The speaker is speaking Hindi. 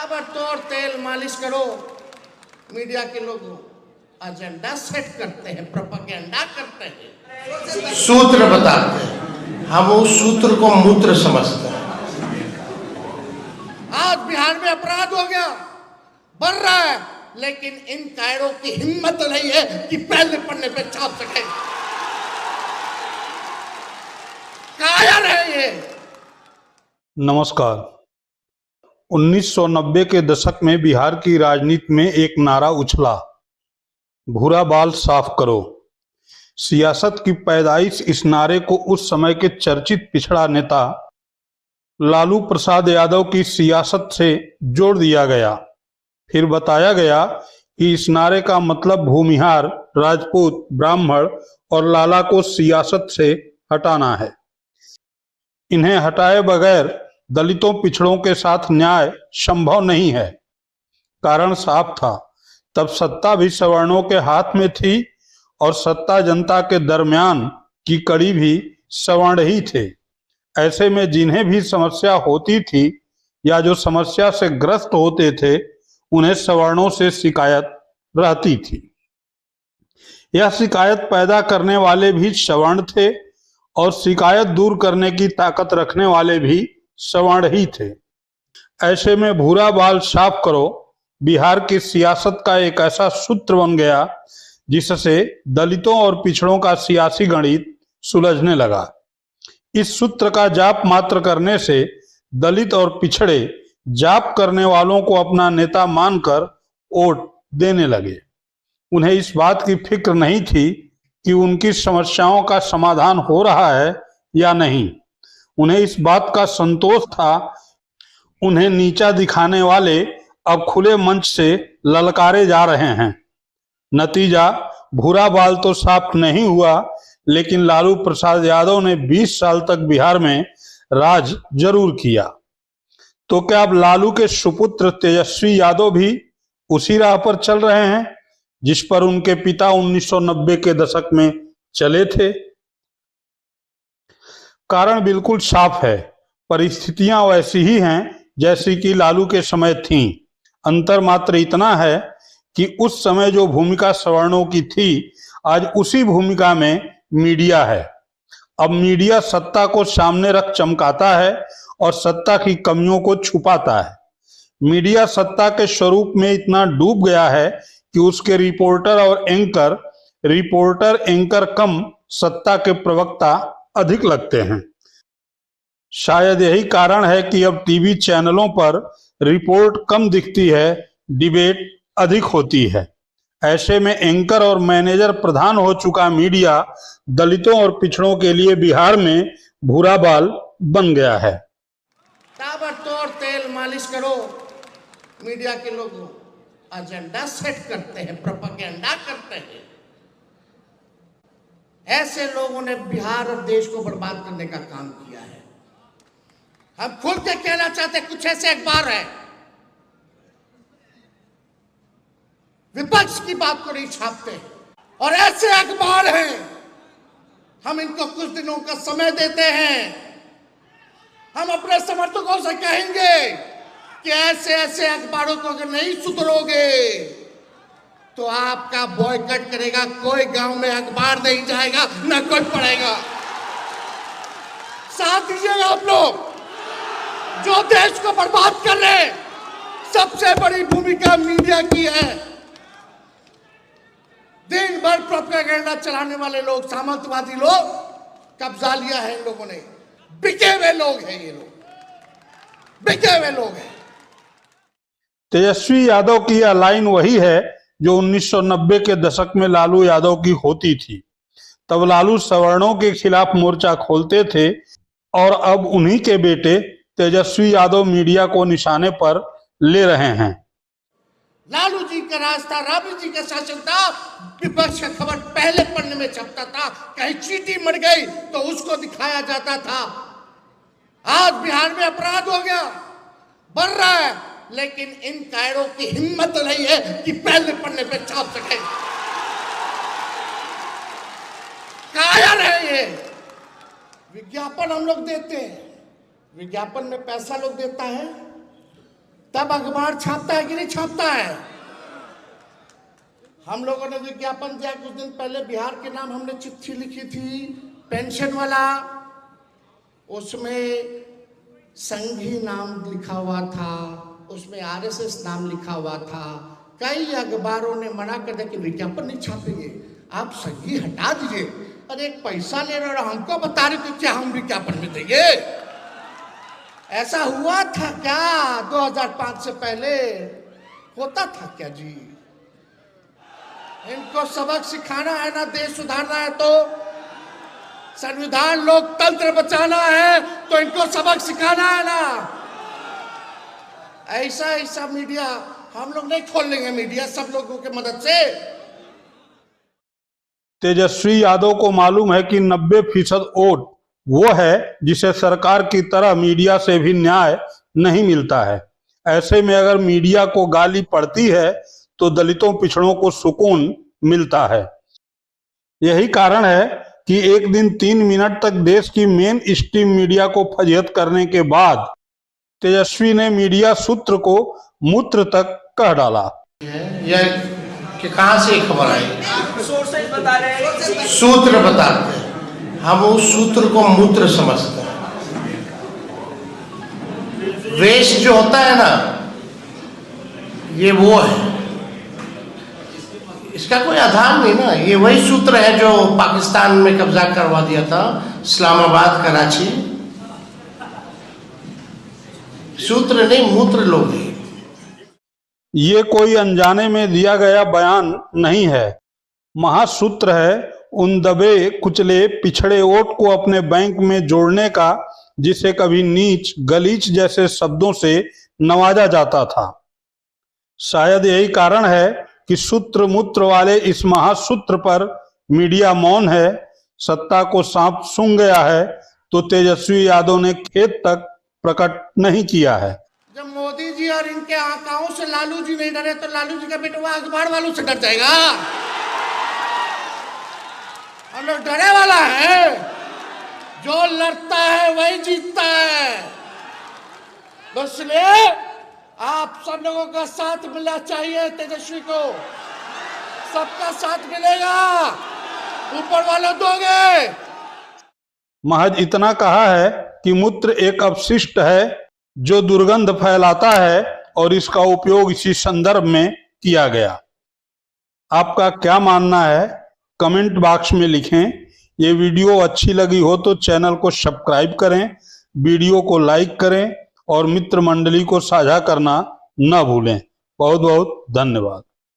ताबड़तोड़ तेल मालिश करो। मीडिया के लोग एजेंडा सेट करते हैं, प्रोपेगेंडा करते हैं, सूत्र बताते हैं, हम उस सूत्र को मूत्र समझते हैं। आज बिहार में अपराध हो गया, बढ़ रहा है, लेकिन इन कायरों की हिम्मत नहीं है कि पहले पन्ने पे छाप सके। कायर है ये। नमस्कार। 1990 के दशक में बिहार की राजनीति में एक नारा उछला, भूरा बाल साफ करो। सियासत की पैदाइश इस नारे को उस समय के चर्चित पिछड़ा नेता लालू प्रसाद यादव की सियासत से जोड़ दिया गया। फिर बताया गया कि इस नारे का मतलब भूमिहार, राजपूत, ब्राह्मण और लाला को सियासत से हटाना है। इन्हें हटाए बगैर दलितों, पिछड़ों के साथ न्याय संभव नहीं है। कारण साफ था, तब सत्ता भी सवर्णों के हाथ में थी और सत्ता जनता के दरमियान की कड़ी भी सवर्ण ही थे। ऐसे में जिन्हें भी समस्या होती थी या जो समस्या से ग्रस्त होते थे, उन्हें सवर्णों से शिकायत रहती थी। यह शिकायत पैदा करने वाले भी सवर्ण थे और शिकायत दूर करने की ताकत रखने वाले भी सवर्ण ही थे। ऐसे में भूरा बाल साफ करो बिहार की सियासत का एक ऐसा सूत्र बन गया जिससे दलितों और पिछड़ों का सियासी गणित सुलझने लगा। इस सूत्र का जाप मात्र करने से दलित और पिछड़े जाप करने वालों को अपना नेता मानकर वोट देने लगे। उन्हें इस बात की फिक्र नहीं थी कि उनकी समस्याओं का समाधान हो रहा है या नहीं। उन्हें इस बात का संतोष था, उन्हें नीचा दिखाने वाले अब खुले मंच से ललकारे जा रहे हैं। नतीजा भूरा बाल तो साफ नहीं हुआ, लेकिन लालू प्रसाद यादव ने 20 साल तक बिहार में राज जरूर किया। तो क्या अब लालू के सुपुत्र तेजस्वी यादव भी उसी राह पर चल रहे हैं जिस पर उनके पिता 1990 के दशक में चले थे? कारण बिल्कुल साफ है, परिस्थितियां वैसी ही हैं जैसी कि लालू के समय थीं। अंतर मात्र इतना है कि उस समय जो भूमिका सवर्णों की थी, आज उसी भूमिका में मीडिया है। अब मीडिया सत्ता को सामने रख चमकाता है और सत्ता की कमियों को छुपाता है। मीडिया सत्ता के स्वरूप में इतना डूब गया है कि उसके रिपोर्टर एंकर कम, सत्ता के प्रवक्ता अधिक लगते हैं। शायद यही कारण है कि अब टीवी चैनलों पर रिपोर्ट कम दिखती है, डिबेट अधिक होती है। ऐसे में एंकर और मैनेजर प्रधान हो चुका मीडिया दलितों और पिछड़ों के लिए बिहार में भूरा बाल बन गया है। ताबड़तोड़ तेल मालिश करो। मीडिया के लोग एजेंडा सेट करते हैं, प्रोपेगेंडा करते हैं। ऐसे लोगों ने बिहार और देश को बर्बाद करने का काम किया है। हम खुल के कहना चाहते, कुछ ऐसे अखबार हैं विपक्ष की बात को नहीं छापते, और ऐसे अखबार हैं, हम इनको कुछ दिनों का समय देते हैं। हम अपने समर्थकों से कहेंगे कि ऐसे अखबारों को अगर नहीं सुधरोगे तो आपका बॉयकॉट करेगा। कोई गांव में अखबार नहीं जाएगा, न कोई पढ़ेगा। साथ दीजिएगा आप लोग जो देश को बर्बाद कर रहे हैं। सबसे बड़ी भूमिका मीडिया की है। दिन भर प्रोपेगेंडा चलाने वाले लोग, सामंतवादी लोग, कब्जा लिया है इन लोगों ने। बिके हुए लोग हैं ये लोग, बिके हुए लोग हैं। तेजस्वी यादव की यह लाइन वही है जो 1990 के दशक में लालू यादव की होती थी। तब लालू सवर्णों के खिलाफ मोर्चा खोलते थे और अब उन्हीं के बेटे तेजस्वी यादव मीडिया को निशाने पर ले रहे हैं। लालू जी का राज था, राबड़ी जी का शासन था, विपक्ष का खबर पहले पन्ने में छपता था। कहीं चींटी मर गई तो उसको दिखाया जाता था। आज बिहार में अपराध हो गया, बढ़ रहा है, लेकिन इन कायरों की हिम्मत नहीं है कि पहले पन्ने पे छाप सके। कायर है ये। विज्ञापन हम लोग देते हैं, विज्ञापन में पैसा लोग देता है, तब अखबार छापता है कि नहीं छापता है? हम लोगों ने विज्ञापन दिया कुछ दिन पहले, बिहार के नाम हमने चिट्ठी लिखी थी पेंशन वाला, उसमें संघी नाम लिखा हुआ था, उसमें आरएसएस नाम लिखा हुआ था। कई अखबारों ने मना कर दिया कि विज्ञापन नहीं छापेंगे, आप संघी हटा दीजिए। अरे एक पैसा ले रहे हो, हमको बता रहे थे क्या हम विज्ञापन में देंगे? ऐसा हुआ था क्या 2005 से पहले? होता था क्या जी? इनको सबक सिखाना है ना, देश सुधारना है तो, संविधान लोकतंत्र बचाना है तो इनको सबक सिखाना है ना। ऐसा मीडिया हम लोग नहीं खोल लेंगे, मीडिया सब लोगों की मदद से। तेजस्वी यादव को मालूम है कि 90% वोट वो है जिसे सरकार की तरह मीडिया से भी न्याय नहीं मिलता है। ऐसे में अगर मीडिया को गाली पड़ती है तो दलितों पिछड़ों को सुकून मिलता है। यही कारण है कि एक दिन 3 मिनट तक देश की मेन स्ट्रीम मीडिया को फजीहत करने के बाद तेजस्वी ने मीडिया सूत्र को मूत्र तक कह डाला। यह कि कहां से ये खबर आई? सोर्सेज बता रहे हैं, सूत्र बताते हैं, हम उस सूत्र को मूत्र समझते हैं। वेस्ट जो होता है ना, ये वो है, इसका कोई आधार नहीं ना। ये वही सूत्र है जो पाकिस्तान में कब्जा करवा दिया था, इस्लामाबाद, कराची। सूत्र नहीं, मूत्र लोग हैं। ये कोई अनजाने में दिया गया बयान नहीं है, महासूत्र है उन दबे कुचले पिछड़े वोट को अपने बैंक में जोड़ने का जिसे कभी नीच गलीच जैसे शब्दों से नवाजा जाता था। शायद यही कारण है कि सूत्र मूत्र वाले इस महासूत्र पर मीडिया मौन है। सत्ता को सांप सूंघ गया है तो तेजस्वी यादव ने खेत तक प्रकट नहीं किया है। जब मोदी जी और इनके आकाओं से लालू जी नहीं डरे तो लालू जी का बेटवा अखबार वालों से डर जाएगा? हम लोग डरे वाला है, जो लड़ता है वही जीतता है। तो इसलिए आप सब लोगों का साथ मिलना चाहिए। तेजस्वी को सबका साथ मिलेगा, ऊपर वाले दोगे। महज इतना कहा है कि मूत्र एक अपशिष्ट है जो दुर्गंध फैलाता है और इसका उपयोग इसी संदर्भ में किया गया। आपका क्या मानना है कमेंट बॉक्स में लिखें। ये वीडियो अच्छी लगी हो तो चैनल को सब्सक्राइब करें, वीडियो को लाइक करें और मित्र मंडली को साझा करना न भूलें। बहुत बहुत धन्यवाद।